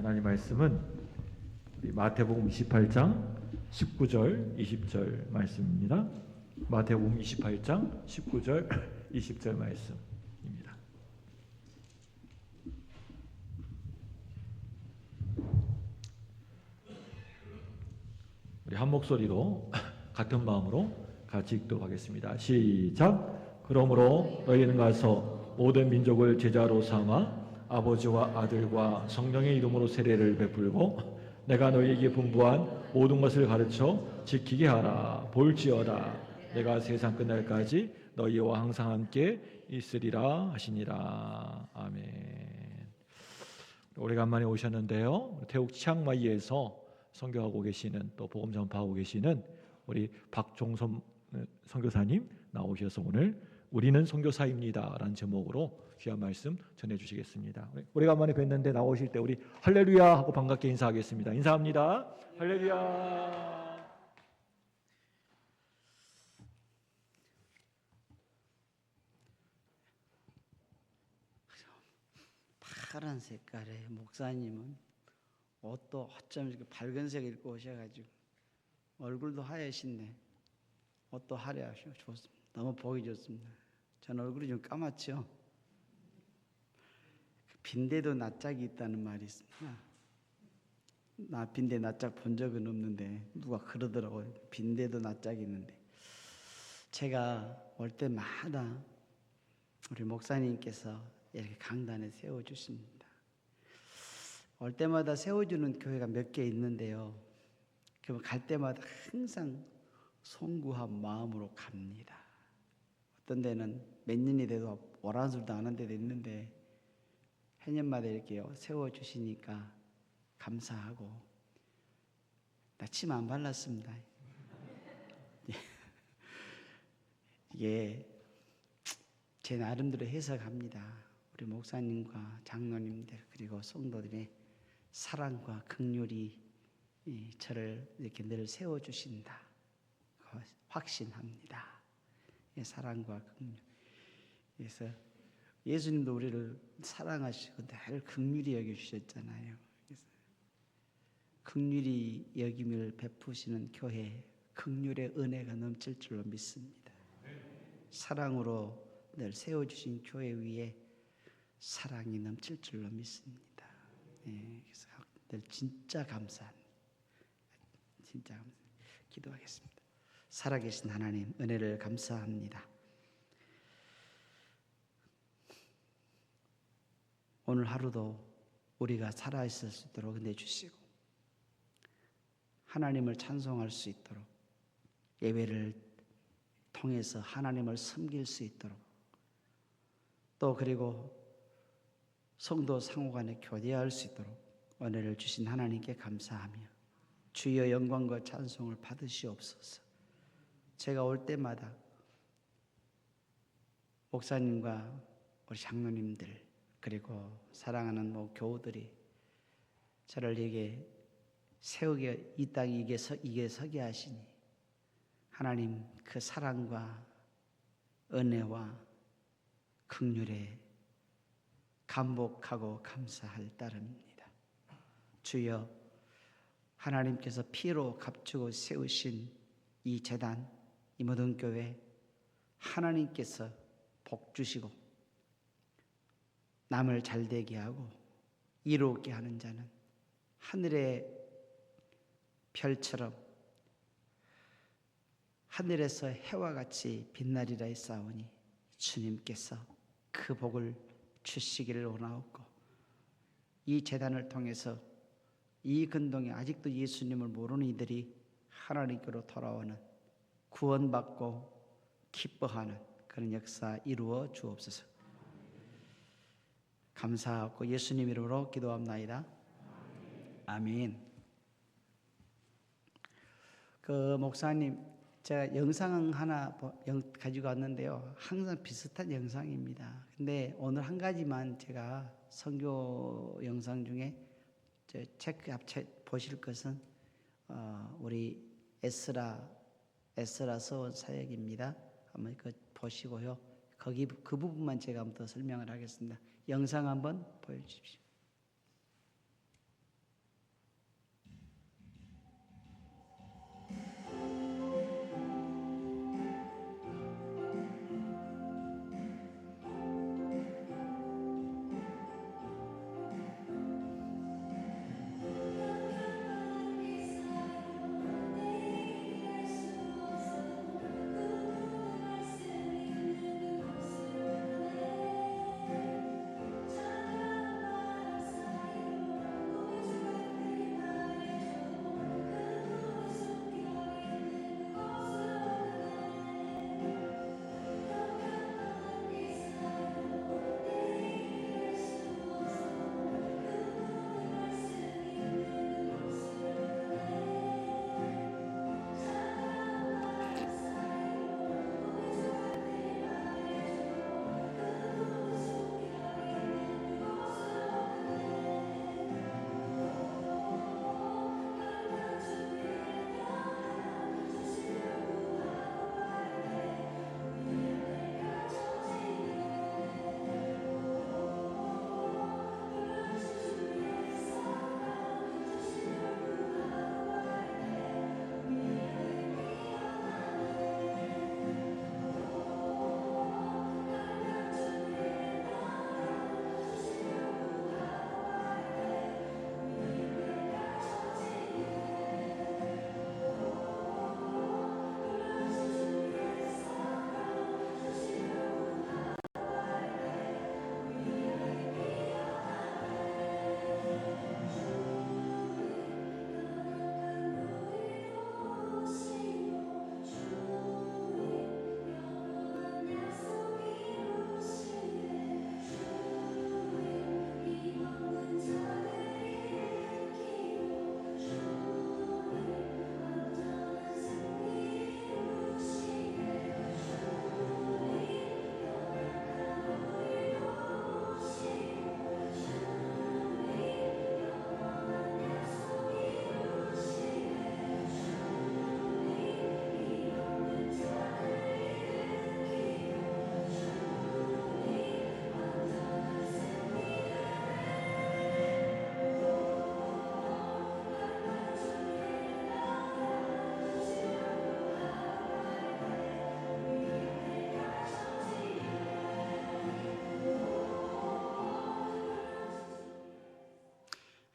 하나님 말씀은 우리 마태복음 28장 19절 20절 말씀입니다. 마태복음 28장 19절 20절 말씀입니다. 우리 한 목소리로 같은 마음으로 같이 읽도록 하겠습니다. 시작. 그러므로 너희는 가서 모든 민족을 제자로 삼아 아버지와 아들과 성령의 이름으로 세례를 베풀고 내가 너희에게 분부한 모든 것을 가르쳐 지키게 하라. 볼지어다 내가 세상 끝날까지 너희와 항상 함께 있으리라 하시니라. 아멘. 오래간만에 오셨는데요. 태국 치앙마이에서 선교하고 계시는, 또 복음 전파하고 계시는 우리 박종선 선교사님 나오셔서 오늘 우리는 선교사입니다 라는 제목으로 귀한 말씀 전해주시겠습니다. 오래간만에 뵀는데 나오실 때 우리 할렐루야 하고 반갑게 인사하겠습니다. 인사합니다. 할렐루야. 파란 색깔의 목사님은 옷도 어쩜 이렇게 밝은색 입고 오셔가지고 얼굴도 하얘신데 옷도 화려하시고 좋습니다. 너무 보기 좋습니다. 전 얼굴이 좀 까맣죠. 빈대도 낯짝이 있다는 말이 있습니다. 나 빈대 낯짝 본 적은 없는데 누가 그러더라고요. 빈대도 낯짝이 있는데 제가 올 때마다 우리 목사님께서 이렇게 강단에 세워주십니다. 올 때마다 세워주는 교회가 몇 개 있는데요. 그럼 갈 때마다 항상 송구한 마음으로 갑니다. 어떤 데는 몇 년이 돼도 오란술도 안 한 데도 있는데 해년마다 이렇게 세워주시니까 감사하고 나 침 안 발랐습니다. 이게 제 나름대로 해석합니다. 우리 목사님과 장로님들 그리고 성도들의 사랑과 긍휼이 저를 이렇게 늘 세워주신다 확신합니다. 사랑과 긍휼. 그래서 예수님도 우리를 사랑하시고 늘 긍휼히 여겨주셨잖아요. 그래서 긍휼히 여김을 베푸시는 교회, 긍휼의 은혜가 넘칠 줄로 믿습니다. 사랑으로 늘 세워주신 교회 위에 사랑이 넘칠 줄로 믿습니다. 그래서 늘 진짜 감사합니다. 진짜 감사합니다. 기도하겠습니다. 살아계신 하나님 은혜를 감사합니다. 오늘 하루도 우리가 살아있을 수 있도록 은혜 주시고 하나님을 찬송할 수 있도록 예배를 통해서 하나님을 섬길 수 있도록 또 그리고 성도 상호간에 교제할 수 있도록 은혜를 주신 하나님께 감사하며 주여 영광과 찬송을 받으시옵소서. 제가 올 때마다 목사님과 우리 장로님들 그리고 사랑하는 교우들이 저를 이게 세우게 이 땅에 이게 서게 하시니 하나님 그 사랑과 은혜와 긍휼에 감복하고 감사할 따름입니다. 주여 하나님께서 피로 값주고 세우신 이 제단 이 모든 교회 하나님께서 복 주시고 남을 잘되게 하고 이롭게 하는 자는 하늘의 별처럼 하늘에서 해와 같이 빛나리라 했사오니 주님께서 그 복을 주시기를 원하옵고 이 제단을 통해서 이 근동에 아직도 예수님을 모르는 이들이 하나님께로 돌아오는 구원받고 기뻐하는 그런 역사 이루어 주옵소서. 감사하고 예수님 이름으로 기도합나이다. 아멘. 목사님 제가 영상 하나 가지고 왔는데요. 항상 비슷한 영상입니다. 근데 오늘 한 가지만 제가 선교 영상 중에 체크 보실 것은 우리 에스라 서원 사역입니다. 한번 보시고요. 그 부분만 제가 한번 더 설명을 하겠습니다. 영상 한번 보여주십시오.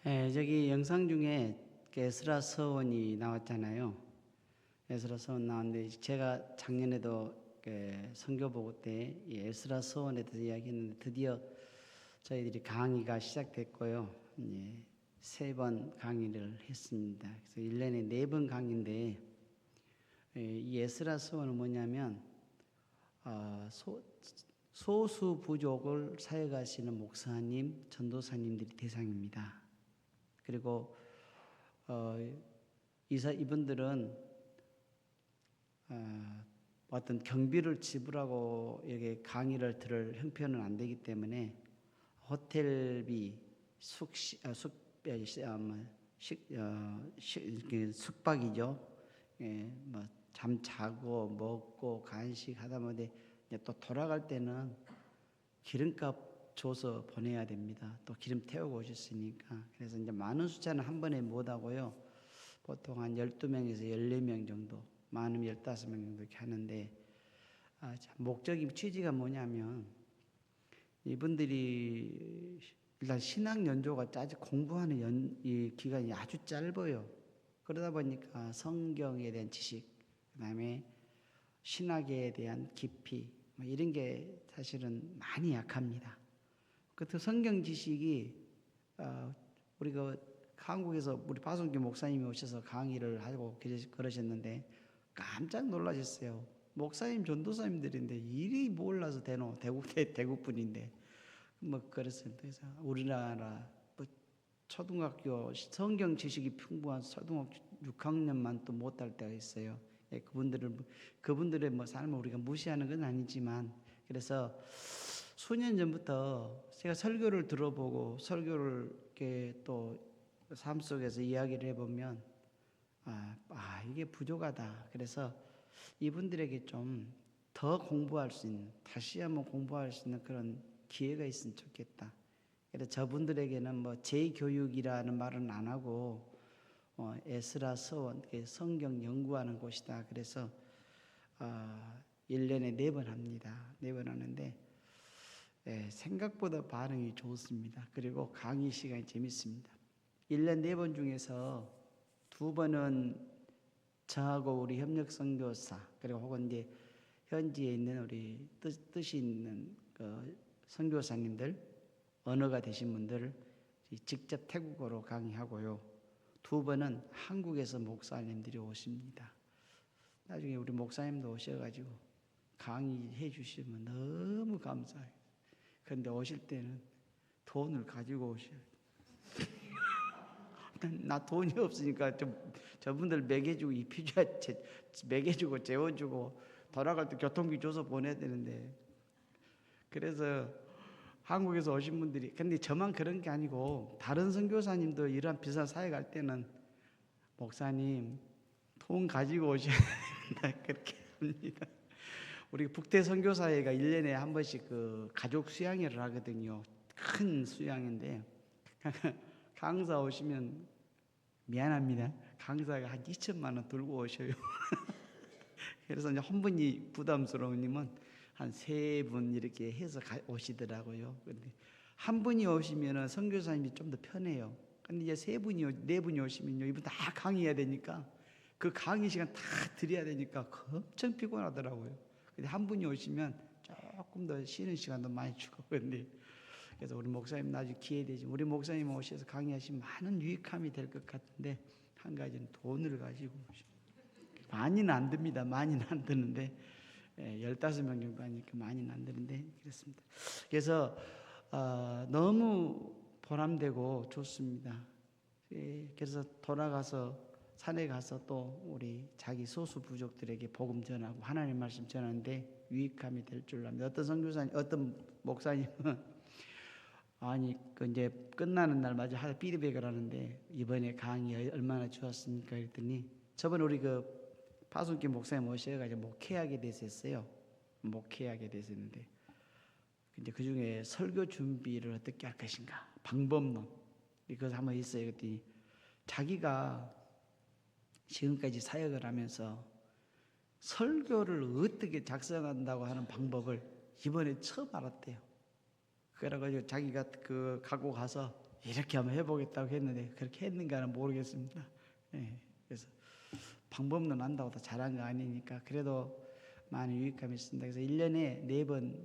저기 영상 중에 그 에스라 서원이 나왔잖아요. 에스라 서원 나왔는데 제가 작년에도 그 선교 보고 때 이 에스라 서원에 대해서 이야기했는데 드디어 저희들이 강의가 시작됐고요. 예, 3번 강의를 했습니다. 그래서 1년에 4번 강의인데 이 에스라 서원은 뭐냐면 소수 부족을 사역하시는 목사님, 전도사님들이 대상입니다. 그리고 이분들은 어떤 경비를 지불하고 이렇게 강의를 들을 형편은 안 되기 때문에 호텔비, 숙박이죠. 예, 뭐 잠 자고 먹고 간식 하다 보니 또 돌아갈 때는 기름값 줘서 보내야 됩니다. 또 기름 태우고 오셨으니까. 그래서 이제 많은 숫자는 한 번에 못 하고요. 보통 한 12명에서 14명 정도, 많으면 15명 정도 이렇게 하는데 목적이 취지가 뭐냐면 이분들이 일단 신학 연조가 공부하는 이 기간이 아주 짧아요. 그러다 보니까 성경에 대한 지식, 그다음에 신학에 대한 깊이 뭐 이런 게 사실은 많이 약합니다. 그 성경 지식이 우리가 한국에서 우리 파송기 목사님이 오셔서 강의를 하고 그러셨는데 깜짝 놀라셨어요. 목사님 전도사님들인데 일이 몰라서 대구 분인데 뭐 그랬어요. 그래서 우리나라 뭐 초등학교 성경 지식이 풍부한 초등학교 6학년만 또 못할 때가 있어요. 예, 그분들의 뭐 삶을 우리가 무시하는 건 아니지만 그래서 수년 전부터 제가 설교를 들어보고 설교를 이렇게 또 삶 속에서 이야기를 해보면 이게 부족하다. 그래서 이분들에게 좀 더 공부할 수 있는, 다시 한번 공부할 수 있는 그런 기회가 있으면 좋겠다. 그래서 저분들에게는 뭐 재교육이라는 말은 안 하고 에스라 서원, 성경 연구하는 곳이다. 그래서 1년에 4번 합니다. 4번 하는데 생각보다 반응이 좋습니다. 그리고 강의 시간이 재밌습니다. 1년 4번 중에서 2번은 저하고 우리 협력 선교사 그리고 혹은 이제 현지에 있는 우리 뜻이 있는 그 선교사님들 언어가 되신 분들 직접 태국어로 강의하고요. 2번은 한국에서 목사님들이 오십니다. 나중에 우리 목사님도 오셔가지고 강의해 주시면 너무 감사해요. 그런데 오실 때는 돈을 가지고 오셔요. 나 돈이 없으니까 좀 저분들 먹여주고 먹여주고 재워주고 돌아갈 때 교통비 줘서 보내야 되는데 그래서 한국에서 오신 분들이 근데 저만 그런 게 아니고 다른 선교사님도 이런 비슷한 사회 갈 때는 목사님 돈 가지고 오셔야 된다 그렇게 합니다. 우리 북태 선교사회가 1년에 한 번씩 그 가족 수양회를 하거든요. 큰 수양인데 강사 오시면 미안합니다. 강사가 한 2천만 원 들고 오셔요. 그래서 이제 한 분이 부담스러우님은 한 3분 이렇게 해서 오시더라고요. 근데 한 분이 오시면은 선교사님이 좀 더 편해요. 근데 이제 4분이 오시면요, 이분 다 강의해야 되니까 그 강의 시간 다 드려야 되니까 엄청 피곤하더라고요. 근데 한 분이 오시면 조금 더 쉬는 시간도 많이 주고 그런데 그래서 우리 목사님 나중에 기회 되지. 우리 목사님 오셔서 강의하시면 많은 유익함이 될 것 같은데 한 가지는 돈을 가지고 많이는 안 듭니다. 많이는 안 드는데 15명 정도 하니까 많이는 안 드는데 그렇습니다. 그래서 너무 보람되고 좋습니다. 그래서 돌아가서 산에 가서 또 우리 자기 소수 부족들에게 복음 전하고 하나님 말씀 전하는데 유익함이 될 줄 압니다. 어떤 선교사님, 어떤 목사님은 아니 그 이제 끝나는 날 마저 피드백을 하는데 이번에 강의 얼마나 좋았습니까? 그랬더니 저번에 우리 그 파송기 목사님 오셔가지고 목회하게 됐었어요. 목회하게 됐었는데 이제 그 중에 설교 준비를 어떻게 할 것인가 방법론 이거 한번 있어요. 그랬더니 자기가 지금까지 사역을 하면서 설교를 어떻게 작성한다고 하는 방법을 이번에 처음 알았대요. 그래가지고 자기가 그 갖고 가서 이렇게 한번 해보겠다고 했는데 그렇게 했는가는 모르겠습니다. 예, 그래서 방법론 안다고 다 잘한 거 아니니까 그래도 많이 유익함이 있습니다. 그래서 1년에 4번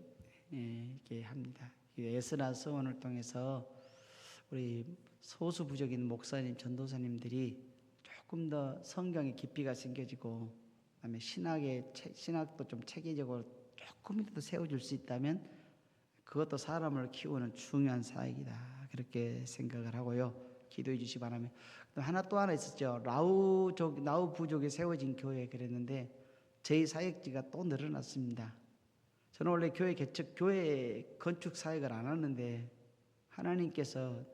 이렇게 합니다. 에스라 서원을 통해서 우리 소수 부족인 목사님, 전도사님들이 조금 더 성경의 깊이가 생겨지고 그다음에 신학도 좀 체계적으로 조금이라도 세워줄 수 있다면 그것도 사람을 키우는 중요한 사역이다. 그렇게 생각을 하고요. 기도해 주시기 바라며. 또 하나 있었죠. 라우 부족에 세워진 교회 그랬는데 저희 사역지가 또 늘어났습니다. 저는 원래 교회 건축 사역을 안 하는데 하나님께서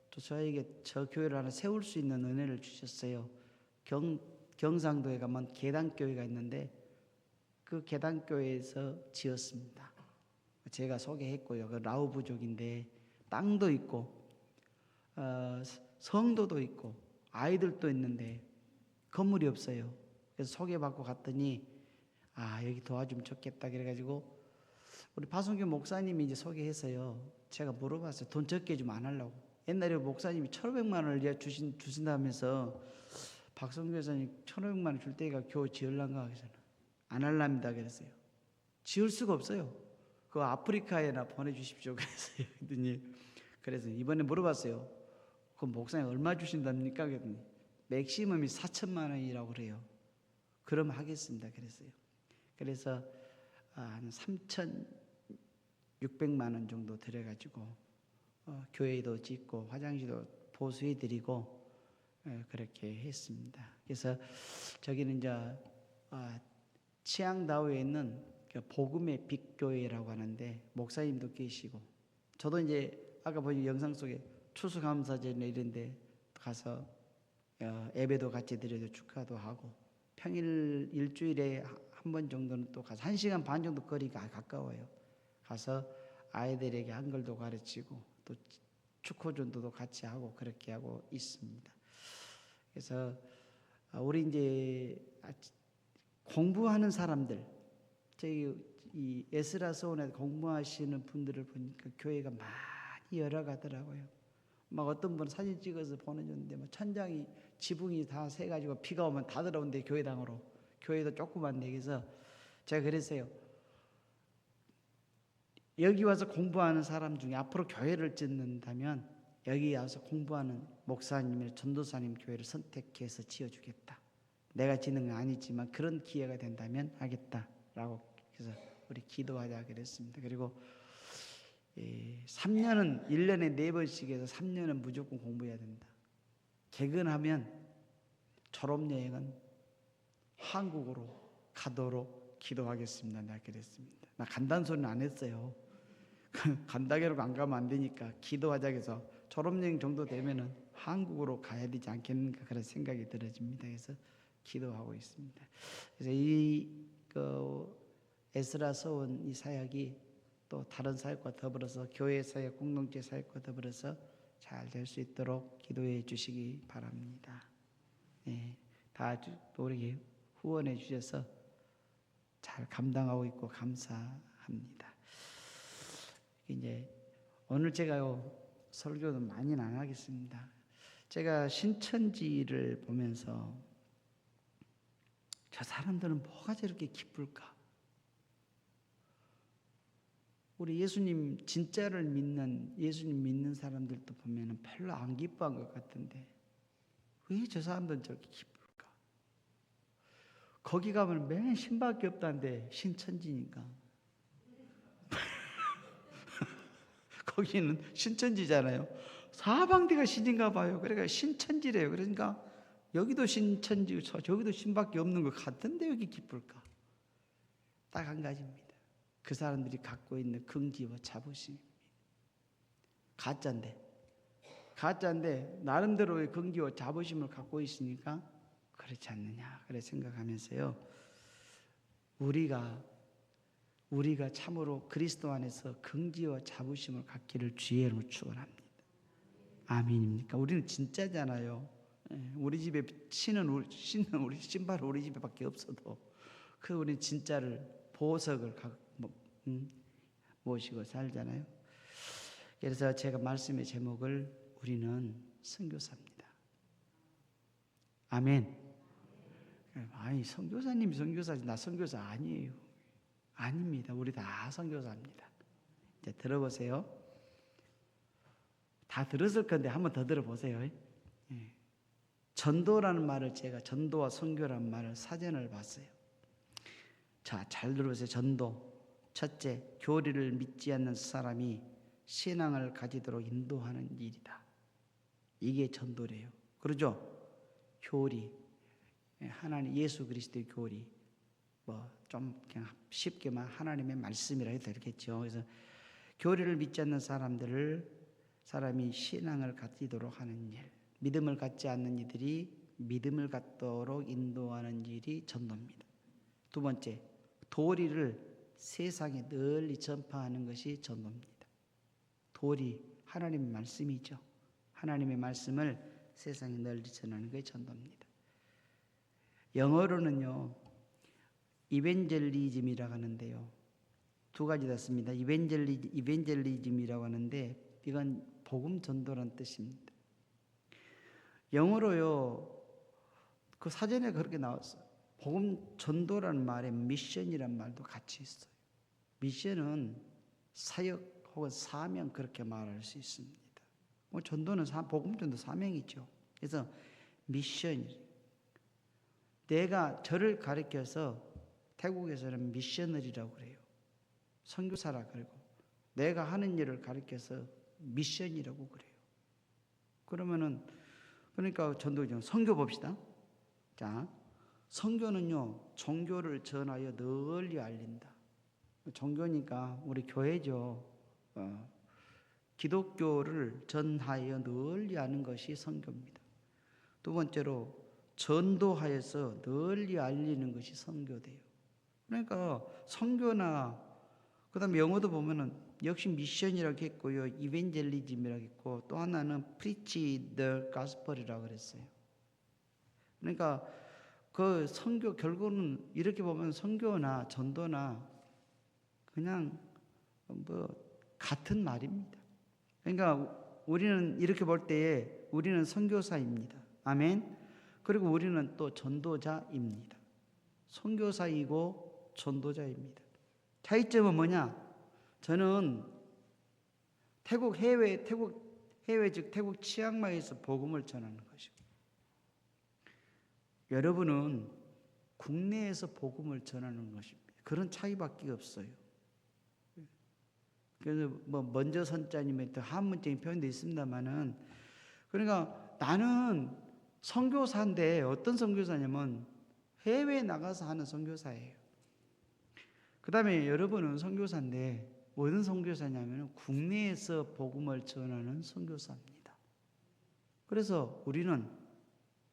또 저에게 저 교회를 하나 세울 수 있는 은혜를 주셨어요. 경상도에 가면 계단교회가 있는데 그 계단교회에서 지었습니다. 제가 소개했고요. 그 라우 부족인데 땅도 있고 성도도 있고 아이들도 있는데 건물이 없어요. 그래서 소개받고 갔더니 여기 도와주면 좋겠다 그래가지고 우리 파송교 목사님이 이제 소개해서요. 제가 물어봤어요. 돈 적게 좀 안 하려고. 옛날에 목사님이 1,500만 원을 주신다면서 박성규 회사님 1,500만 원 줄 때가 교회 지을란가 하잖아. 안 할랍니다 그랬어요. 지을 수가 없어요. 그 아프리카에나 보내주십시오 그랬어요. 그래서 이번에 물어봤어요. 그 목사님 얼마 주신답니까? 그랬더니 맥시멈이 4,000만 원이라고 그래요. 그럼 하겠습니다 그랬어요. 그래서 한 3,600만 원 정도 들여가지고 교회도 짓고 화장실도 보수해드리고 그렇게 했습니다. 그래서 저기는 이제 치앙다오에 있는 복음의 빛교회라고 하는데 목사님도 계시고 저도 이제 아까 보신 영상 속에 추수감사절이나 이런데 가서 예배도 같이 드려서 축하도 하고 평일 일주일에 한 번 정도는 또 가서 1시간 반 정도 거리가 가까워요. 가서 아이들에게 한글도 가르치고 또 축구전도도 같이 하고 그렇게 하고 있습니다. 그래서 우리 이제 공부하는 사람들 저희 이 에스라 서원에 공부하시는 분들을 보니까 교회가 많이 열어가더라고요. 막 어떤 분은 사진 찍어서 보내줬는데 뭐 천장이 지붕이 다 새가지고 비가 오면 다 들어온대 교회당으로. 교회도 조그만데 그래서 제가 그랬어요. 여기 와서 공부하는 사람 중에 앞으로 교회를 짓는다면 여기 와서 공부하는 목사님이나 전도사님 교회를 선택해서 지어주겠다. 내가 짓는 건 아니지만 그런 기회가 된다면 하겠다라고 그래서 우리 기도하자 그랬습니다. 그리고 3년은 1년에 4번씩 해서 3년은 무조건 공부해야 된다. 개근하면 졸업여행은 한국으로 가도록 기도하겠습니다. 내가 그랬습니다. 나 간다는 소리는 안 했어요. 간다고 안 가면 안 되니까 기도하자 해서 졸업여행 정도 되면은 한국으로 가야 되지 않겠는가 그런 생각이 들어집니다. 그래서 기도하고 있습니다. 그래서 에스라 서원 이 사역이 또 다른 사역과 더불어서 교회 사역, 공동체 사역과 더불어서 잘 될 수 있도록 기도해 주시기 바랍니다. 네, 다 우리에게 후원해 주셔서 잘 감당하고 있고 감사합니다. 이제 오늘 제가요 설교는 많이는 안 하겠습니다. 제가 신천지를 보면서 저 사람들은 뭐가 저렇게 기쁠까? 우리 예수님 진짜를 믿는 예수님 믿는 사람들도 보면은 별로 안 기뻐한 것 같은데 왜 저 사람들은 저렇게 기쁠까? 거기 가면 맨 신밖에 없다는데 신천지니까 거기는 신천지잖아요. 사방대가 신인가 봐요. 그러니까 신천지래요. 그러니까 여기도 신천지고 저기도 신밖에 없는 것 같은데 여기 기쁠까? 딱 한 가지입니다. 그 사람들이 갖고 있는 긍지와 자부심입니다. 가짜인데 나름대로의 긍지와 자부심을 갖고 있으니까 그렇지 않느냐 그래 생각하면서요. 우리가 참으로 그리스도 안에서 긍지와 자부심을 갖기를 주의 이름으로 축원합니다. 아멘입니까? 우리는 진짜잖아요. 우리 집에 신은 우리 신발은 우리 집에밖에 없어도 그 우리 진짜를 보석을 모시고 살잖아요. 그래서 제가 말씀의 제목을 우리는 선교사입니다. 아멘. 아니 선교사님이 선교사지 나 선교사 아니에요. 아닙니다. 우리 다 선교사입니다. 이제 들어보세요. 다 들었을 건데 한번 더 들어보세요. 예. 전도라는 말을 제가 전도와 선교라는 말을 사전을 봤어요. 자, 잘 들어보세요. 전도. 첫째, 교리를 믿지 않는 사람이 신앙을 가지도록 인도하는 일이다. 이게 전도래요. 그러죠? 교리. 하나님 예수 그리스도의 교리. 뭐 좀 그냥 쉽게만 하나님의 말씀이라 해도 되겠죠. 그래서 교리를 믿지 않는 사람이 신앙을 가지도록 하는 일. 믿음을 갖지 않는 이들이 믿음을 갖도록 인도하는 일이 전도입니다. 두 번째, 도리를 세상에 널리 전파하는 것이 전도입니다. 도리, 하나님의 말씀이죠. 하나님의 말씀을 세상에 널리 전하는 것이 전도입니다. 영어로는요, 이벤젤리즘이라고 하는데요. 두 가지 다 씁니다. 이벤젤리즘이라고 하는데 이건 복음 전도란 뜻입니다. 영어로요, 그 사전에 그렇게 나왔어요. 복음 전도라는 말에 미션이란 말도 같이 있어요. 미션은 사역 혹은 사명 그렇게 말할 수 있습니다. 뭐 전도는 복음 전도 사명이죠. 그래서 미션. 내가 저를 가리켜서 태국에서는 미셔너리라고 그래요. 선교사라 그러고 내가 하는 일을 가리켜서 미션이라고 그래요. 그러면은 그러니까 전도죠. 선교 봅시다. 자, 선교는요 종교를 전하여 널리 알린다. 종교니까 우리 교회죠. 기독교를 전하여 널리 아는 것이 선교입니다. 두 번째로 전도하여서 널리 알리는 것이 선교돼요. 그러니까 선교나 그다음에 영어도 보면은 역시 미션이라고 했고요, 이벤젤리즘이라고 했고 또 하나는 preach the gospel이라고 그랬어요. 그러니까 그 선교 결국은 이렇게 보면 선교나 전도나 그냥 뭐 같은 말입니다. 그러니까 우리는 이렇게 볼 때에 우리는 선교사입니다. 아멘. 그리고 우리는 또 전도자입니다. 선교사이고 전도자입니다. 차이점은 뭐냐? 저는 태국 해외 즉 태국 치앙마이에서 복음을 전하는 것이고, 여러분은 국내에서 복음을 전하는 것입니다. 그런 차이밖에 없어요. 그래서 뭐 먼저 선자님의 또 한문적인 표현도 있습니다만은, 그러니까 나는 선교사인데 어떤 선교사냐면 해외에 나가서 하는 선교사예요. 그 다음에 여러분은 선교사인데 어떤 선교사냐면 국내에서 복음을 전하는 선교사입니다. 그래서 우리는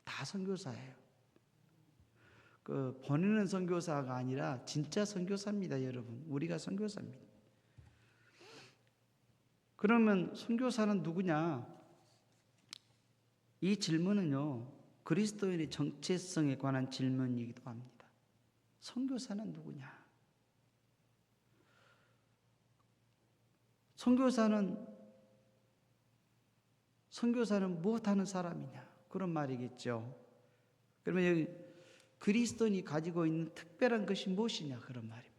다 선교사예요. 그 보내는 선교사가 아니라 진짜 선교사입니다, 여러분. 우리가 선교사입니다. 그러면 선교사는 누구냐? 이 질문은요, 그리스도인의 정체성에 관한 질문이기도 합니다. 선교사는 누구냐? 선교사는 무엇하는 사람이냐? 그런 말이겠죠. 그러면 여기 그리스도인이 가지고 있는 특별한 것이 무엇이냐? 그런 말입니다.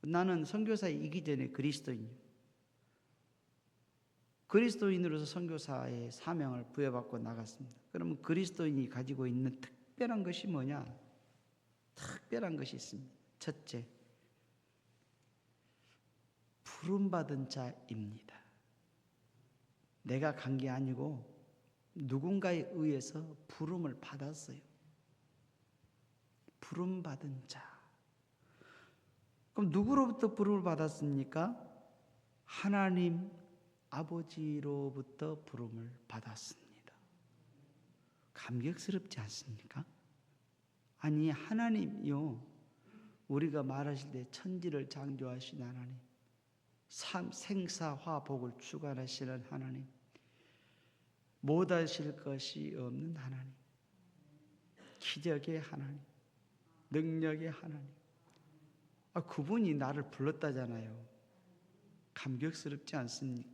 나는 선교사이기 전에 그리스도인으로서 선교사의 사명을 부여받고 나갔습니다. 그러면 그리스도인이 가지고 있는 특별한 것이 뭐냐? 특별한 것이 있습니다. 첫째, 부름받은 자입니다. 내가 간 게 아니고 누군가에 의해서 부름을 받았어요. 부름받은 자. 그럼 누구로부터 부름을 받았습니까? 하나님 아버지로부터 부름을 받았습니다. 감격스럽지 않습니까? 아니, 하나님이요, 우리가 말하실 때 천지를 창조하신 하나님, 생사화복을 주관하시는 하나님, 못하실 것이 없는 하나님, 기적의 하나님, 능력의 하나님, 그분이 나를 불렀다잖아요. 감격스럽지 않습니까?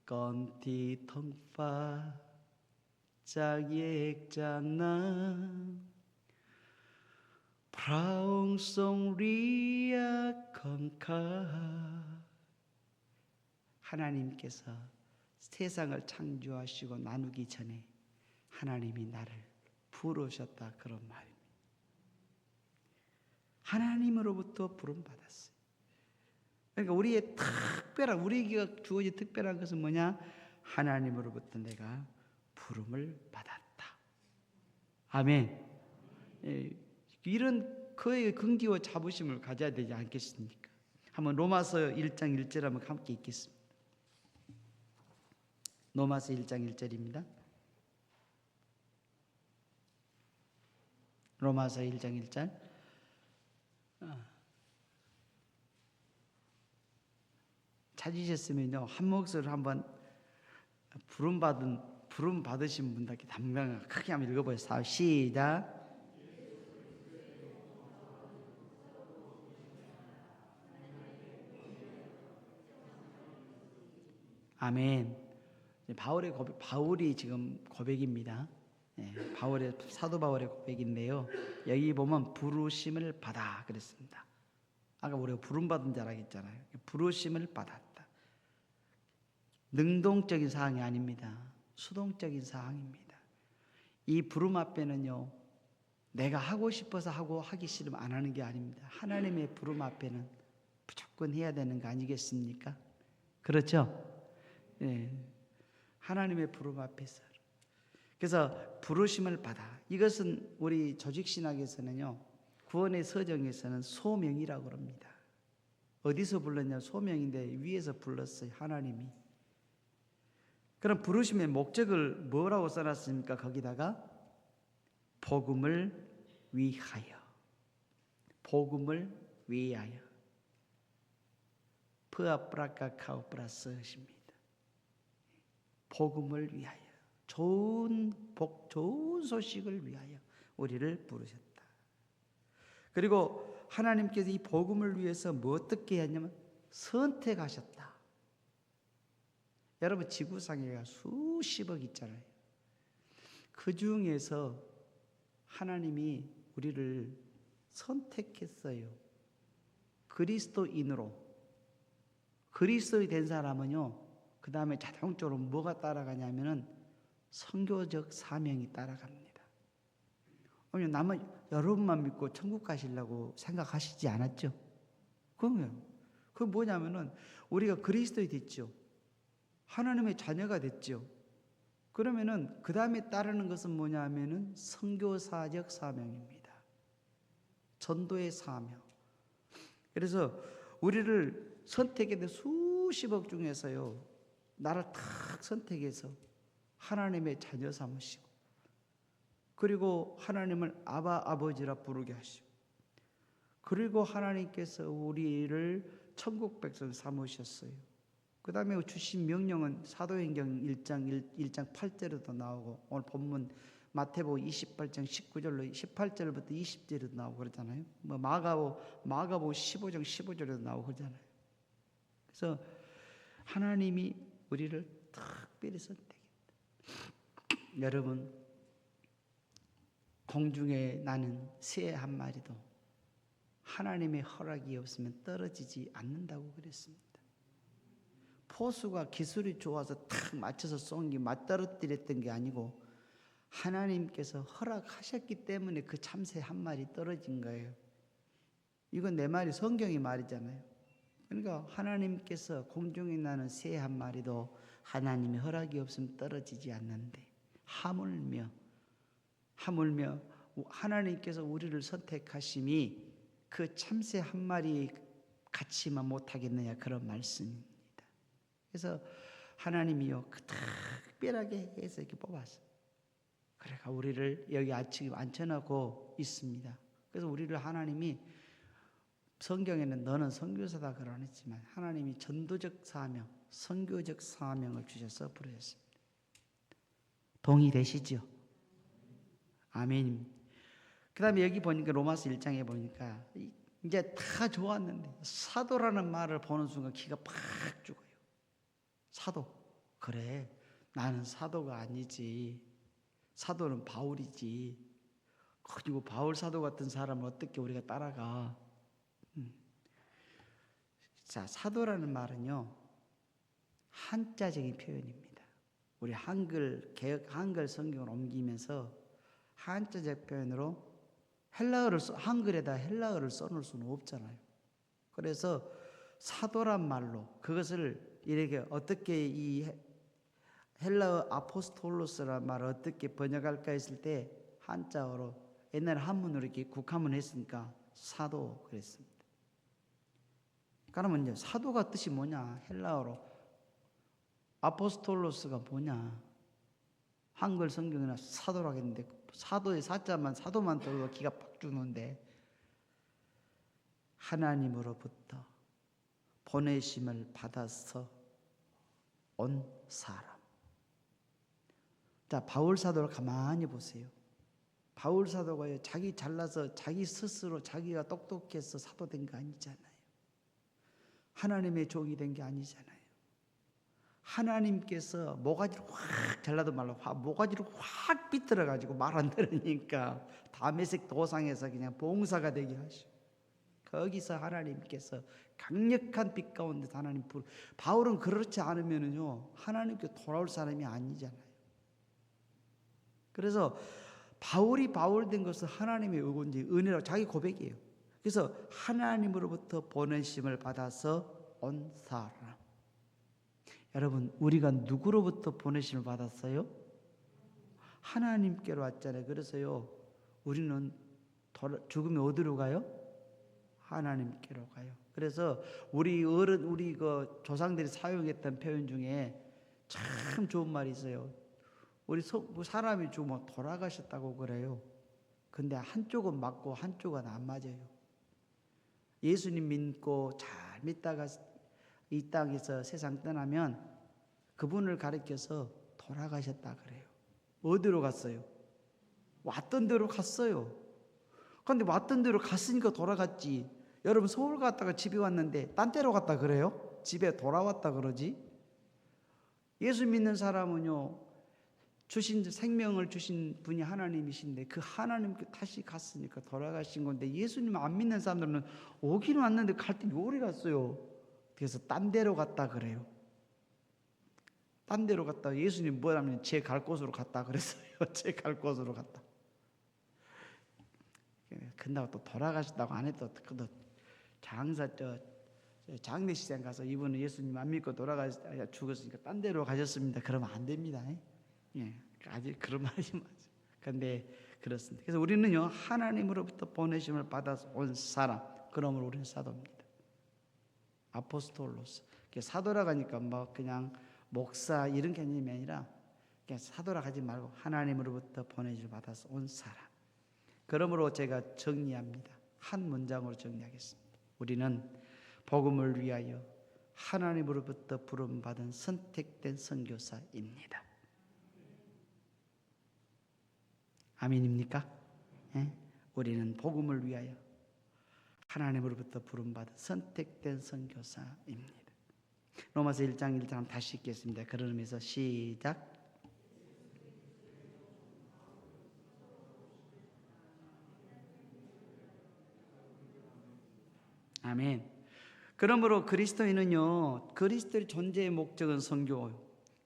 con thì thông phaจากแยกจากน้ำพระองค์ทรงเรียกของข้า 하나님께서 세상을 창조하시고 나누기 전에 하나님이 나를 부르셨다 그런 말입니다. 하나님으로부터 부름받았어요. 그러니까 우리의 특별한, 우리에게 주어진 특별한 것은 뭐냐? 하나님으로부터 내가 부름을 받았다. 아멘. 이런 그의 긍지와 자부심을 가져야 되지 않겠습니까? 한번 로마서 1장 1절 한번 함께 읽겠습니다. 로마서 1장 1절입니다. 로마서 1장 1절. 찾으셨으면요, 한 목소리로 한번 부름 받으신 분들께 담강 크게 한번 읽어보세요. 시작. 아멘. 바울이 지금 고백입니다. 사도 바울의 고백인데요. 여기 보면 부르심을 받아 그랬습니다. 아까 우리가 부름 받은 자라 했잖아요. 부르심을 받았다. 능동적인 사항이 아닙니다. 수동적인 사항입니다. 이 부름 앞에는요, 내가 하고 싶어서 하고 하기 싫으면 안 하는 게 아닙니다. 하나님의 부름 앞에는 무조건 해야 되는 거 아니겠습니까? 그렇죠? 예. 하나님의 부름 앞에서. 그래서 부르심을 받아. 이것은 우리 조직신학에서는요, 구원의 서정에서는 소명이라고 합니다. 어디서 불렀냐? 소명인데 위에서 불렀어요. 하나님이. 그럼 부르심의 목적을 뭐라고 써놨습니까? 거기다가 복음을 위하여. 복음을 위하여. 프아프라카카오프라스십니다. 복음을 위하여. 좋은 소식을 위하여 우리를 부르셨다. 그리고 하나님께서 이 복음을 위해서 뭐 어떻게 했냐면 선택하셨다. 여러분 지구상에 수십억 있잖아요. 그 중에서 하나님이 우리를 선택했어요. 그리스도인으로. 그리스도인이 된 사람은요, 그 다음에 자동적으로 뭐가 따라가냐면은 선교적 사명이 따라갑니다. 나만 여러분만 믿고 천국 가시려고 생각하시지 않았죠? 그럼요. 그건 뭐냐면은 우리가 그리스도인이 됐죠. 하나님의 자녀가 됐죠. 그러면은 그 다음에 따르는 것은 뭐냐면은 선교사적 사명입니다. 전도의 사명. 그래서 우리를 선택했는데 수십억 중에서요, 나를 탁 선택해서 하나님의 자녀 삼으시고, 그리고 하나님을 아버지라 부르게 하시고, 그리고 하나님께서 우리를 천국 백성 삼으셨어요. 그 다음에 주신 명령은 사도행전 1장 8절에도 나오고, 오늘 본문 마태복음 28장 19절로 18절부터 20절에도 나오고 그러잖아요. 뭐 마가복음 15장 15절에도 나오고 그러잖아요. 그래서 하나님이 우리를 특별히 선택했다. 여러분, 공중에 나는 새 한 마리도 하나님의 허락이 없으면 떨어지지 않는다고 그랬습니다. 포수가 기술이 좋아서 탁 맞춰서 쏜 게 맞떨어뜨렸던 게 아니고 하나님께서 허락하셨기 때문에 그 참새 한 마리 떨어진 거예요. 이건 내 말이 성경의 말이잖아요. 그러니까 하나님께서 공중에 나는 새 한 마리도 하나님의 허락이 없으면 떨어지지 않는데, 하물며 하나님께서 우리를 선택하심이 그 참새 한 마리 같이만 못하겠느냐, 그런 말씀입니다. 그래서 하나님이요, 그 특별하게 해서 이렇게 뽑았어요. 그러니까 우리를 여기 지금 앉혀놓고 있습니다. 그래서 우리를 하나님이, 성경에는 너는 선교사다 그러 안 했지만 하나님이 전도적 사명, 선교적 사명을 주셔서 부르셨습니다. 동의되시죠? 아멘. 그 다음에 여기 보니까 로마서 1장에 보니까 이제 다 좋았는데 사도라는 말을 보는 순간 기가 팍 죽어요. 사도. 그래, 나는 사도가 아니지. 사도는 바울이지. 그리고 바울 사도 같은 사람을 어떻게 우리가 따라가? 자, 사도라는 말은요, 한자적인 표현입니다. 우리 한글 성경을 옮기면서 한자적 표현으로 한글에다 헬라어를 써놓을 수는 없잖아요. 그래서 사도란 말로 그것을 이렇게 어떻게 이 헬라어 아포스톨로스라는 말을 어떻게 번역할까 했을 때 한자어로 옛날에 한문으로 이렇게 국한문 했으니까 사도 그랬습니다. 그러면 이제 사도가 뜻이 뭐냐? 헬라어로 아포스톨로스가 뭐냐? 한글 성경이나 사도라고 했는데 사도의 사도만 들어도 기가 팍 죽는데 하나님으로부터 보내심을 받아서 온 사람. 자, 바울 사도를 가만히 보세요. 바울 사도가요, 자기 잘나서 자기 스스로 자기가 똑똑해서 사도 된 게 아니잖아요. 하나님의 종이 된 게 아니잖아요. 하나님께서 모가지를 확 잘라도 말라 모가지를 확 삐뚤어 가지고 말 안 들으니까 다메섹 도상에서 그냥 봉사가 되게 하시고 거기서 하나님께서 강력한 빛 가운데 하나님 바울은 그렇지 않으면은요 하나님께 돌아올 사람이 아니잖아요. 그래서 바울이 바울 된 것은 하나님의 의곤지 은혜라고 자기 고백이에요. 그래서 하나님으로부터 보내심을 받아서 온 사람. 여러분, 우리가 누구로부터 보내심을 받았어요? 하나님께로 왔잖아요. 그래서요, 우리는 죽으면 어디로 가요? 하나님께로 가요. 그래서 우리 그 조상들이 사용했던 표현 중에 참 좋은 말이 있어요. 우리 사람이 죽으면 돌아가셨다고 그래요. 근데 한쪽은 맞고 한쪽은 안 맞아요. 예수님 믿고 잘 믿다가 이 땅에서 세상 떠나면 그분을 가리켜서 돌아가셨다 그래요. 어디로 갔어요? 왔던 데로 갔어요. 그런데 왔던 데로 갔으니까 돌아갔지. 여러분 서울 갔다가 집에 왔는데 딴 데로 갔다 그래요? 집에 돌아왔다 그러지? 예수 믿는 사람은요, 생명을 주신 분이 하나님이신데 그 하나님께 다시 갔으니까 돌아가신 건데, 예수님 안 믿는 사람들은 오기는 왔는데 갈 때 요리 갔어요. 그래서 딴 데로 갔다 그래요. 딴 데로 갔다. 예수님 뭐라면 제 갈 곳으로 갔다 그랬어요. 제 갈 곳으로 갔다. 근다고 또 돌아가셨다고 안 해도 또 장례식장 가서 이분은 예수님 안 믿고 죽었으니까 딴 데로 가셨습니다. 그러면 안 됩니다. 예, 아직 그런 말이 맞아요. 근데 그렇습니다. 그래서 우리는요 하나님으로부터 보내심을 받아서 온 사람. 그러므로 우리는 사도입니다. 아포스톨로스. 사도라고 하니까 뭐 그냥 목사 이런 개념이 아니라 그냥 사도라고 하지 말고 하나님으로부터 보내심을 받아서 온 사람. 그러므로 제가 정리합니다. 한 문장으로 정리하겠습니다. 우리는 복음을 위하여 하나님으로부터 부름받은 선택된 선교사입니다. 아멘입니까? 예? 우리는 복음을 위하여 하나님으로부터 부름받은 선택된 선교사입니다. 로마서 1장 1장 다시 읽겠습니다. 그런 의미에서 시작. 아멘. 그러므로 그리스도인은요, 그리스도의 존재의 목적은 선교예요.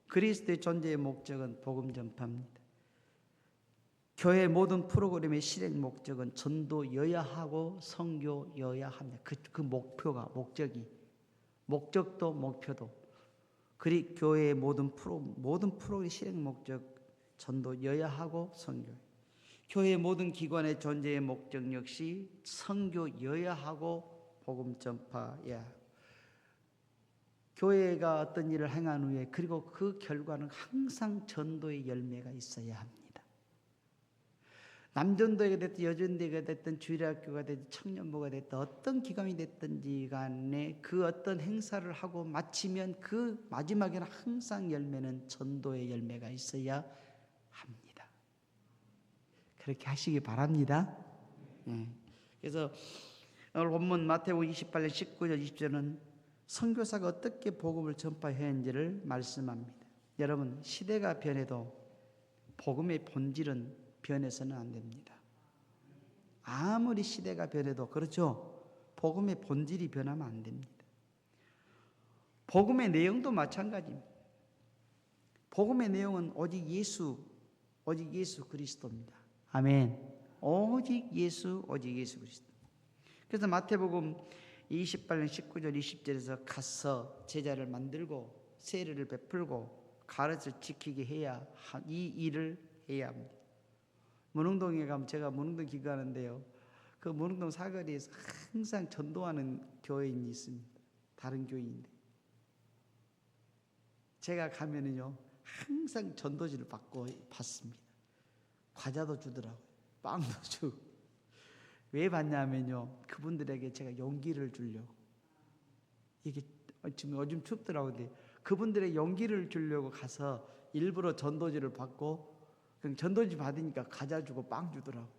그리스도의 존재의 목적은 복음 전파입니다. 교회 모든 프로그램의 실행 목적은 전도여야 하고 선교여야 합니다. 그 목적도 목표도 교회의 모든 프로그램의 실행 목적 전도여야 하고 선교. 교회의 모든 기관의 존재의 목적 역시 선교여야 하고 복음 전파야. 교회가 어떤 일을 행한 후에 그리고 그 결과는 항상 전도의 열매가 있어야 합니다. 남전도회가 됐든 여전도회가 됐든 주일학교가 됐든 청년부가 됐든 어떤 기관이 됐든지 간에 그 어떤 행사를 하고 마치면 그 마지막에는 항상 열매는 전도의 열매가 있어야 합니다. 그렇게 하시기 바랍니다. 그래서 오늘 본문 마태복음 28년 19절 20절은 선교사가 어떻게 복음을 전파해야 하는지를 말씀합니다. 여러분, 시대가 변해도 복음의 본질은 변해서는 안 됩니다. 아무리 시대가 변해도, 그렇죠? 복음의 본질이 변하면 안 됩니다. 복음의 내용도 마찬가지입니다. 복음의 내용은 오직 예수 그리스도입니다. 아멘. 오직 예수 그리스도. 그래서 마태복음 28장 19절 20절에서 가서 제자를 만들고 세례를 베풀고 가르쳐 지키게 해야, 이 일을 해야 합니다. 문흥동에 가면, 제가 문흥동 기도하는데요, 그 문흥동 사거리에서 항상 전도하는 교인이 있습니다. 다른 교인인데 제가 가면은요 항상 전도지를 받습니다. 과자도 주더라고요. 빵도 주고. 왜 받냐면요, 그분들에게 제가 용기를 주려고. 이게 지금 요즘 춥더라고요. 근데 그분들의 용기를 주려고 가서 일부러 전도지를 받고, 그럼 전도지 받으니까 과자 주고 빵 주더라고요.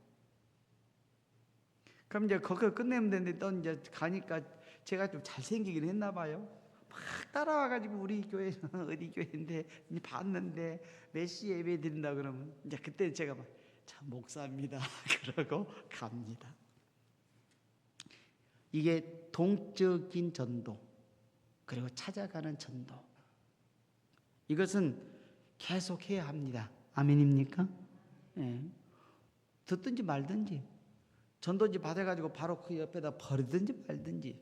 그럼 이제 거기서 끝내면 되는데, 또 이제 가니까 제가 좀 잘생기긴 했나 봐요. 막 따라와가지고 우리 교회는 어디 교회인데 봤는데 몇 시에 예배 드린다 그러면, 이제 그때 제가 막 참 목사입니다 그러고 갑니다. 이게 동적인 전도, 그리고 찾아가는 전도, 이것은 계속 해야 합니다. 아멘입니까? 예. 듣든지 말든지, 전도지 받아가지고 바로 그 옆에다 버리든지 말든지.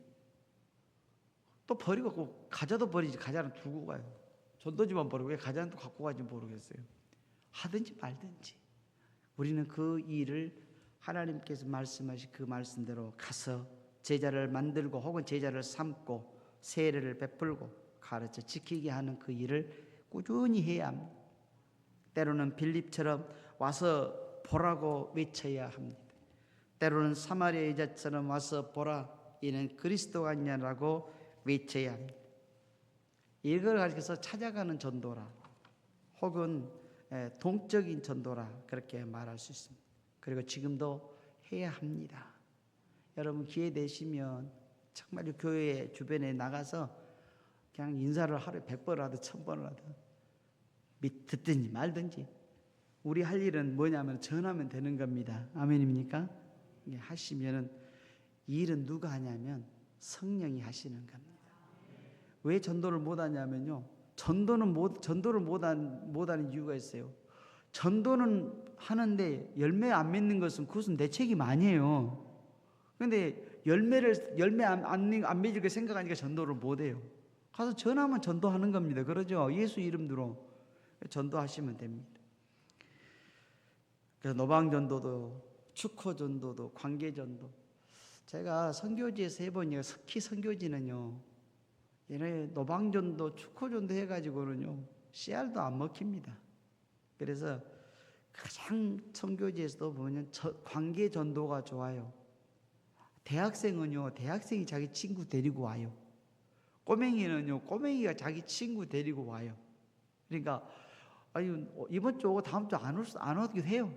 또 버리고 과자도 버리지, 과자는 두고 가요. 전도지만 버리고 왜 과자는 또 갖고 가지 모르겠어요. 하든지 말든지 우리는 그 일을 하나님께서 말씀하신 그 말씀대로 가서 제자를 만들고 혹은 제자를 삼고 세례를 베풀고 가르쳐 지키게 하는 그 일을 꾸준히 해야 합니다. 때로는 빌립처럼 와서 보라고 외쳐야 합니다. 때로는 사마리아 여자처럼 와서 보라, 이는 그리스도가 아니냐라고 외쳐야 합니다. 이걸 가리켜서 찾아가는 전도라, 혹은 동적인 전도라, 그렇게 말할 수 있습니다. 그리고 지금도 해야 합니다. 여러분 기회 되시면 정말 교회 주변에 나가서 그냥 인사를 하루에 100번 하든 1000번을 하든, 듣든지 말든지, 우리 할 일은 뭐냐면 전하면 되는 겁니다. 아멘입니까? 하시면은 이 일은 누가 하냐면 성령이 하시는 겁니다. 왜 전도를 못 하냐면요, 전도를 못 하는 이유가 있어요. 전도는 하는데 열매 안 맺는 것은 그것은 내 책임 아니에요. 그런데 열매 안 맺을 거 생각하니까 전도를 못 해요. 가서 전하면 전도하는 겁니다. 그러죠? 예수 이름으로 전도하시면 됩니다. 그래서 노방전도도, 축호전도도, 관계전도. 제가 선교지에서 해보니까 특히 선교지는요, 얘네 노방전도, 축호전도 해가지고는요 씨알도 안 먹힙니다. 그래서 가장 선교지에서도 보면 관계전도가 좋아요. 대학생은요, 대학생이 자기 친구 데리고 와요. 꼬맹이는요, 꼬맹이가 자기 친구 데리고 와요. 그러니까 아니 이번 주 오고 다음 주 안 오기도 해요.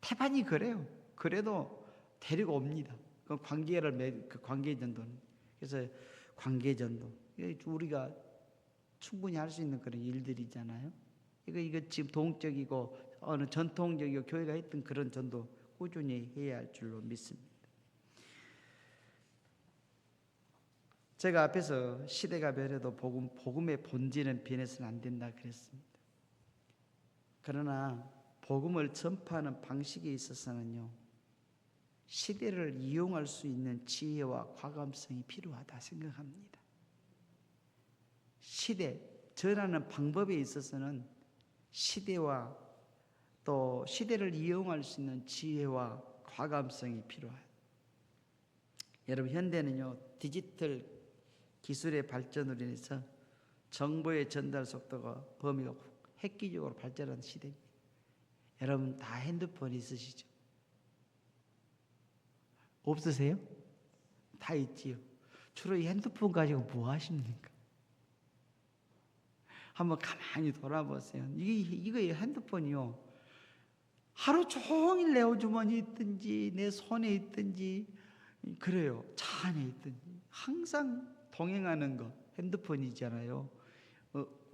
태반이 그래요. 그래도 데리고 옵니다. 그 관계전도는. 그래서 관계전도, 우리가 충분히 할 수 있는 그런 일들이잖아요. 이거 지금 동적이고 어느 전통적이고 교회가 했던 그런 전도 꾸준히 해야 할 줄로 믿습니다. 제가 앞에서 시대가 변해도 복음의 본질은 변해서는 안 된다 그랬습니다. 그러나 복음을 전파하는 방식에 있어서는요, 시대를 이용할 수 있는 지혜와 과감성이 필요하다 생각합니다. 전하는 방법에 있어서는 시대와 또 시대를 이용할 수 있는 지혜와 과감성이 필요해요. 여러분, 현대는요 디지털 기술의 발전으로 인해서 정보의 전달 속도가, 범위가 획기적으로 발전한 시대입니다. 여러분 다 핸드폰 있으시죠? 없으세요? 다 있지요. 주로 이 핸드폰 가지고 뭐 하십니까? 한번 가만히 돌아보세요. 이거 핸드폰이요, 하루 종일 내 주머니에 있든지 내 손에 있든지 그래요. 차 안에 있든지 항상 동행하는 거 핸드폰이잖아요.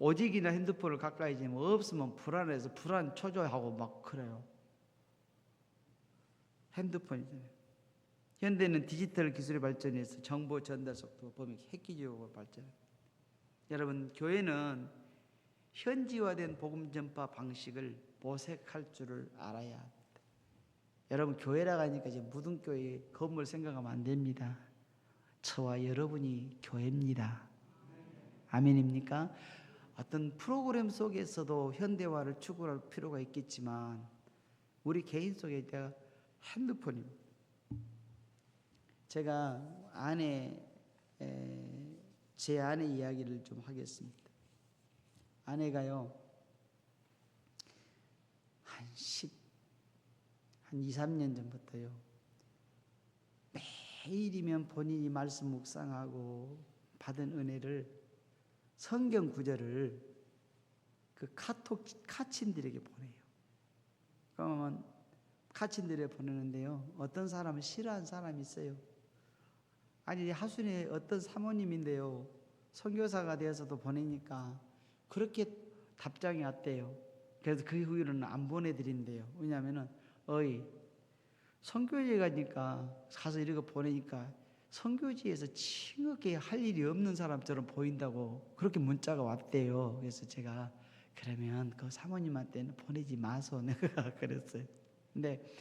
오직이나 핸드폰을 가까이 지면 없으면 불안해서 불안 초조하고 막 그래요. 핸드폰이잖아요. 현대는 디지털 기술의 발전에서 정보 전달 속도가 보면 획기적으로 발전합니다. 여러분, 교회는 현지화된 복음 전파 방식을 모색할 줄을 알아야 합니다. 여러분, 교회라고 하니까 이제 무등교회 건물 생각하면 안 됩니다. 저와 여러분이 교회입니다. 아멘입니까? 어떤 프로그램 속에서도 현대화를 추구할 필요가 있겠지만 우리 개인 속에 내가 핸드폰입니다. 제가 제 아내 이야기를 좀 하겠습니다. 아내가요, 한 2, 3년 전부터요, 매일이면 본인이 말씀 묵상하고 받은 은혜를, 성경 구절을 그 카친들에게 보내요. 그러면 카친들에 보내는데요, 어떤 사람은 싫어하는 사람이 있어요. 아니, 하순에 어떤 사모님인데요, 선교사가 되어서도 보내니까 그렇게 답장이 왔대요. 그래서 그 후에는 안 보내드린대요. 왜냐하면은 선교지에 가니까 가서 이렇게 보내니까 선교지에서 칭하게 할 일이 없는 사람처럼 보인다고 그렇게 문자가 왔대요. 그래서 제가 그러면 그 사모님한테는 보내지 마소 내가 그랬어요. 근데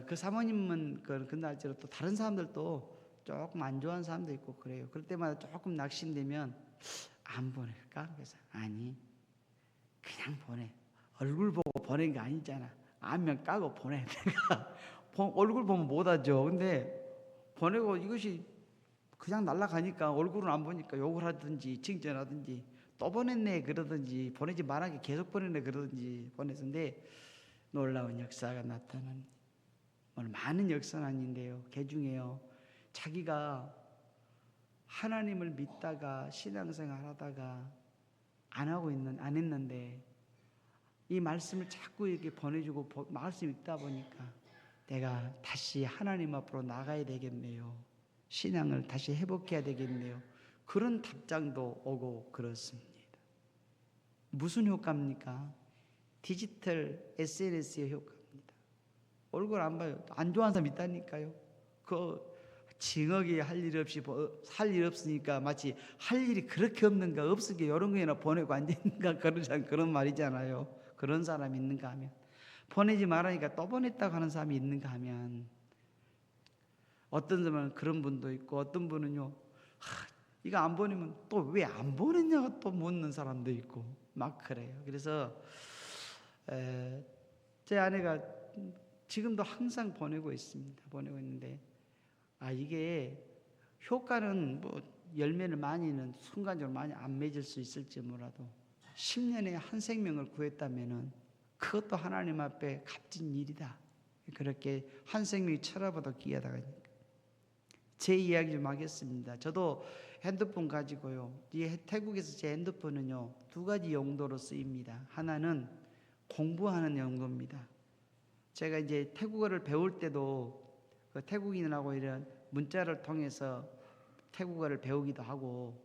그 사모님은 그날짜로 또 다른 사람들도 조금 안 좋아하는 사람도 있고 그래요. 그럴 때마다 조금 낙심되면 안 보낼까? 그래서 아니, 그냥 보내. 얼굴 보고 보낸 게 아니잖아. 안면 까고 보내. 내가 얼굴 보면 못하죠. 근데 보내고 이것이 그냥 날아가니까 얼굴은 안 보니까 욕을 하든지 칭찬하든지 또 보냈네 그러든지 보내지 말하게 계속 보냈네 그러든지 보냈는데 놀라운 역사가 나타납니다. 오늘 많은 역사는 아닌데요. 그 중에요, 자기가 하나님을 믿다가 신앙생활 하다가 안 했는데 이 말씀을 자꾸 이렇게 보내주고 말씀 읽다 보니까 내가 다시 하나님 앞으로 나가야 되겠네요. 신앙을 다시 회복해야 되겠네요. 그런 답장도 오고 그렇습니다. 무슨 효과입니까? 디지털 SNS의 효과입니다. 얼굴 안 봐요. 안 좋아하는 사람 있다니까요. 징하게 할 일 없이 할 일 없으니까 마치 할 일이 그렇게 없는가, 없으게 이런 거나 보내고 앉아있는가 그런 말이잖아요. 그런 사람이 있는가 하면, 보내지 말라니까 또 보냈다고 하는 사람이 있는가 하면, 어떤 사람은 그런 분도 있고 어떤 분은요, 이거 안 보내면 또 왜 안 보냈냐고 또 묻는 사람도 있고 막 그래요. 그래서 제 아내가 지금도 항상 보내고 있습니다. 보내고 있는데 이게 효과는 뭐 열매를 많이는 순간적으로 많이 안 맺을 수 있을지 몰라도 10년에 한 생명을 구했다면은 그것도 하나님 앞에 값진 일이다. 그렇게 한 생명이 천하보다 귀하다니까. 제 이야기 좀 하겠습니다. 저도 핸드폰 가지고요, 태국에서 제 핸드폰은요 2가지 용도로 쓰입니다. 하나는 공부하는 용도입니다. 제가 이제 태국어를 배울 때도 그 태국인하고 이런 문자를 통해서 태국어를 배우기도 하고,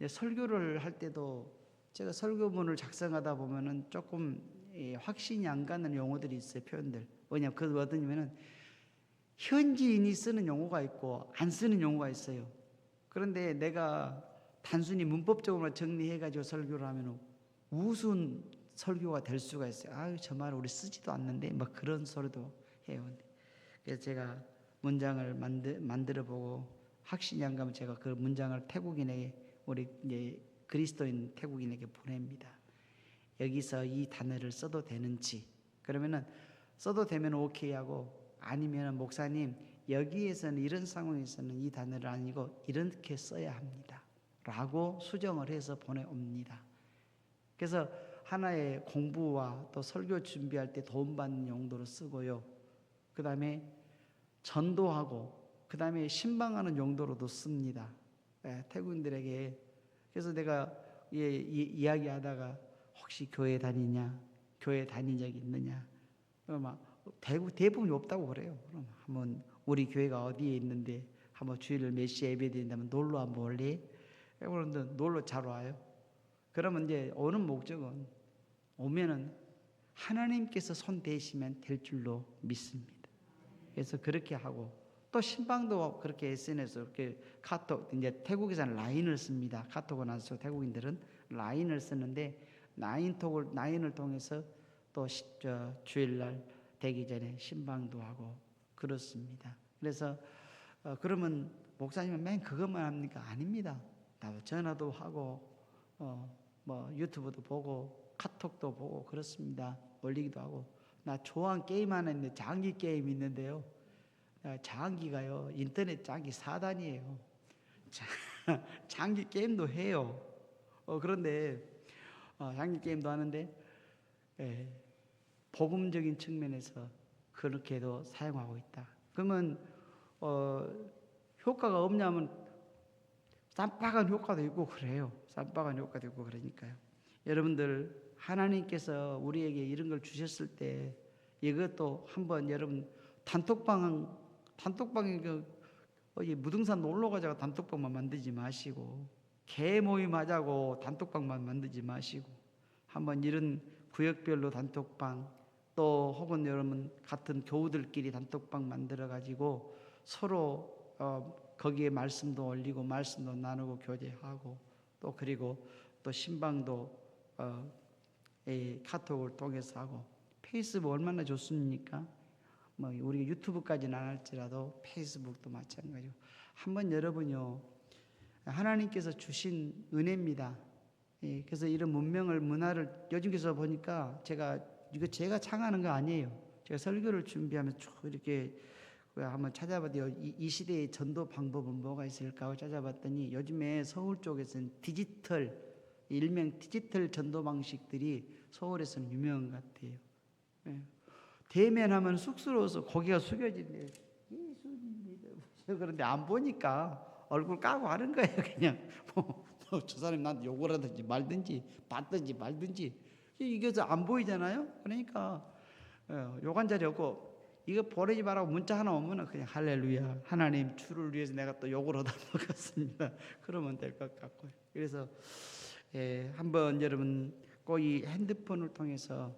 설교를 할 때도 제가 설교문을 작성하다 보면은 조금 확신이 안 가는 용어들이 있어요. 표현들. 왜냐면 그거 어떠냐면은 현지인이 쓰는 용어가 있고 안 쓰는 용어가 있어요. 그런데 내가 단순히 문법적으로 정리해가지고 설교를 하면 우스운 설교가 될 수가 있어요. 저 말 우리 쓰지도 않는데 막 그런 소리도 해요. 그래서 제가 문장을 만들어 보고 확신이 안 가면 제가 그 문장을 태국인에게, 우리 이제 그리스도인 태국인에게 보냅니다. 여기서 이 단어를 써도 되는지, 그러면은 써도 되면 오케이 하고, 아니면 목사님 여기에서는 이런 상황에서는 이 단어를 아니고 이렇게 써야 합니다 라고 수정을 해서 보내옵니다. 그래서 하나의 공부와 또 설교 준비할 때 도움받는 용도로 쓰고요, 그 다음에 전도하고 그 다음에 신방하는 용도로도 씁니다. 태국인들에게. 그래서 내가 이야기하다가 혹시 교회 다니냐, 교회 다닌 적이 있느냐, 대부분이 없다고 그래요. 그럼 한번 우리 교회가 어디에 있는데 한번 주일을 몇 시에 예배드린다면 놀러 한번 올래? 그런데 놀러 잘 와요. 그러면 이제 오는 목적은 오면은 하나님께서 손 대시면 될 줄로 믿습니다. 그래서 그렇게 하고 또 신방도 그렇게 SNS 그렇게 카톡 이제 태국에서는 라인을 씁니다. 카톡을 안 쓰고 태국인들은 라인을 쓰는데 라인을 통해서 또 주일날 되기 전에 신방도 하고 그렇습니다. 그래서 그러면 목사님은 맨 그것만 합니까? 아닙니다. 나도 전화도 하고 뭐 유튜브도 보고 카톡도 보고 그렇습니다. 올리기도 하고 나 좋아하는 게임 하나 있는데 장기 게임 있는데요. 장기가요 인터넷 장기 4단이에요. 장기 게임도 해요. 그런데 장기 게임도 하는데 복음적인 측면에서 그렇게도 사용하고 있다. 그러면 효과가 없냐면 쌈박한 효과도 있고 그래요. 쌈박한 효과도 있고 그러니까요. 여러분들 하나님께서 우리에게 이런 걸 주셨을 때 이것도 한번 여러분 단톡방에 무등산 놀러 가자고 단톡방만 만들지 마시고 개 모임 하자고 단톡방만 만들지 마시고 한번 이런 구역별로 단톡방 또 혹은 여러분 같은 교우들끼리 단톡방 만들어 가지고 서로 거기에 말씀도 올리고 말씀도 나누고 교제하고 또 그리고 또 신방도 카톡을 통해서 하고 페이스북 얼마나 좋습니까? 뭐 우리가 유튜브까지는 안 할지라도 페이스북도 마찬가지고 한번 여러분요 하나님께서 주신 은혜입니다. 그래서 이런 문화를 요즘에서 보니까 이거 제가 창하는 거 아니에요. 제가 설교를 준비하면서 쭉 이렇게 한번 찾아봤더니 이 시대의 전도 방법은 뭐가 있을까 하고 찾아봤더니 요즘에 서울 쪽에서는 일명 디지털 전도 방식들이 서울에서는 유명한 것 같아요. 대면하면 쑥스러워서 고개가 숙여진대요. 예수님입니다. 그런데 안 보니까 얼굴 까고 하는 거예요. 그냥 저 사람이 나한테 욕을 하든지 말든지 받든지 말든지 이게 안 보이잖아요. 그러니까 욕한 자리 없고 이거 보내지 말라고 문자 하나 오면 그냥 할렐루야 하나님 주를 위해서 내가 또 욕을 얻어 먹었습니다. 그러면 될 것 같고요. 그래서 한번 여러분 꼭 이 핸드폰을 통해서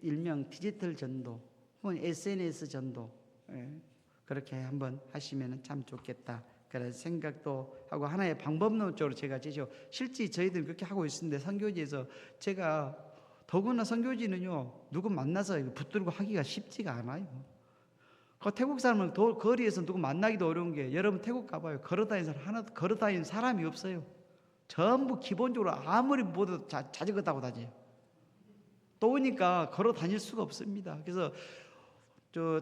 일명 디지털 전도 혹은 SNS 전도 그렇게 한번 하시면 참 좋겠다 그런 생각도 하고 하나의 방법론적으로 제가 제시하고 실제 저희들 그렇게 하고 있는데 선교지에서 제가 더구나 선교지는요 누구 만나서 붙들고 하기가 쉽지가 않아요. 그 태국 사람은 거리에서 누구 만나기도 어려운 게 여러분 태국 가봐요. 걸어다니는 사람이 없어요. 전부 기본적으로 아무리 모두 자전거 타고 다녀요. 또 오니까 걸어 다닐 수가 없습니다. 그래서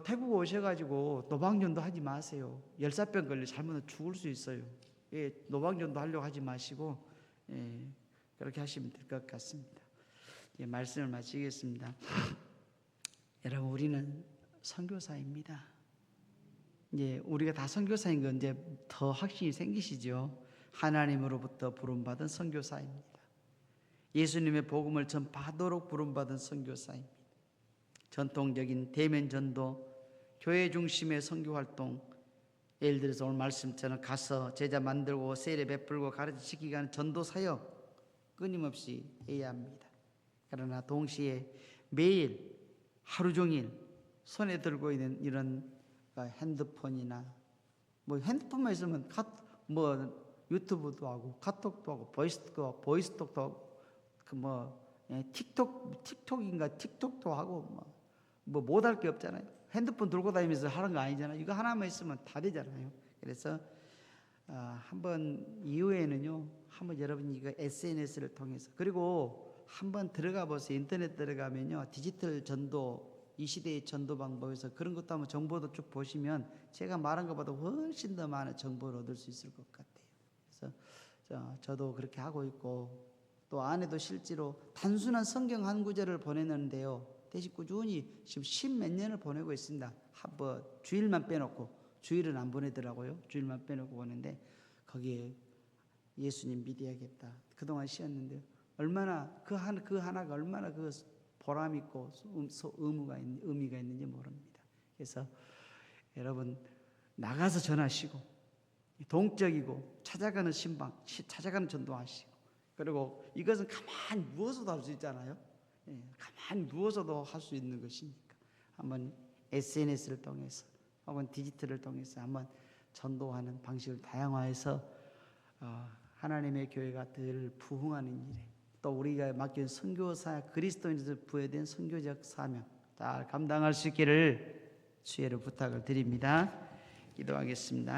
태국 오셔가지고 노방전도 하지 마세요. 열사병 걸려 잘못하면 죽을 수 있어요. 노방전도 하려고 하지 마시고 그렇게 하시면 될 것 같습니다. 말씀을 마치겠습니다. 여러분 우리는 선교사입니다. 이제 우리가 다 선교사인 건 이제 더 확신이 생기시죠. 하나님으로부터 부름받은 선교사입니다. 예수님의 복음을 전파하도록 부름받은 선교사입니다. 전통적인 대면 전도, 교회 중심의 선교 활동, 예를 들어서 오늘 말씀처럼 가서 제자 만들고 세례 베풀고 가르치기가 하는 전도 사역 끊임없이 해야 합니다. 그러나 동시에 매일 하루 종일 손에 들고 있는 이런 핸드폰이나 뭐 핸드폰만 있으면 유튜브도 하고 카톡도 하고 보이스톡도 하고 틱톡도 하고 뭐 못할 게 없잖아요. 핸드폰 들고 다니면서 하는 거 아니잖아요. 이거 하나만 있으면 다 되잖아요. 그래서 한번 이후에는요, 한번 여러분이 이거 SNS를 통해서 그리고 한번 들어가 보세요. 인터넷 들어가면요, 디지털 전도 이 시대의 전도 방법에서 그런 것도 한번 정보도 쭉 보시면 제가 말한 것보다 훨씬 더 많은 정보를 얻을 수 있을 것 같아요. 그래서 저도 그렇게 하고 있고 또 안에도 실제로 단순한 성경 한 구절을 보내는데요. 대신 꾸준히 지금 10몇 년을 보내고 있습니다. 한번 주일만 빼놓고 주일은 안 보내더라고요. 주일만 빼놓고 보는데 거기에 예수님 믿어야겠다. 그동안 쉬었는데 얼마나 그 하나가 얼마나 그 보람 있고 의미가 있는지 모릅니다. 그래서 여러분 나가서 전하시고 동적이고 찾아가는 신방, 찾아가는 전도하시고 그리고 이것은 가만히 누워서도 할 수 있잖아요. 예, 가만히 누워서도 할 수 있는 것이니까 한번 SNS를 통해서 혹은 디지털을 통해서 한번 전도하는 방식을 다양화해서 하나님의 교회가 늘 부흥하는 일에 또 우리가 맡긴 선교사 그리스도인에서 부여된 선교적 사명 잘 감당할 수 있기를 주의로 부탁을 드립니다. 기도하겠습니다.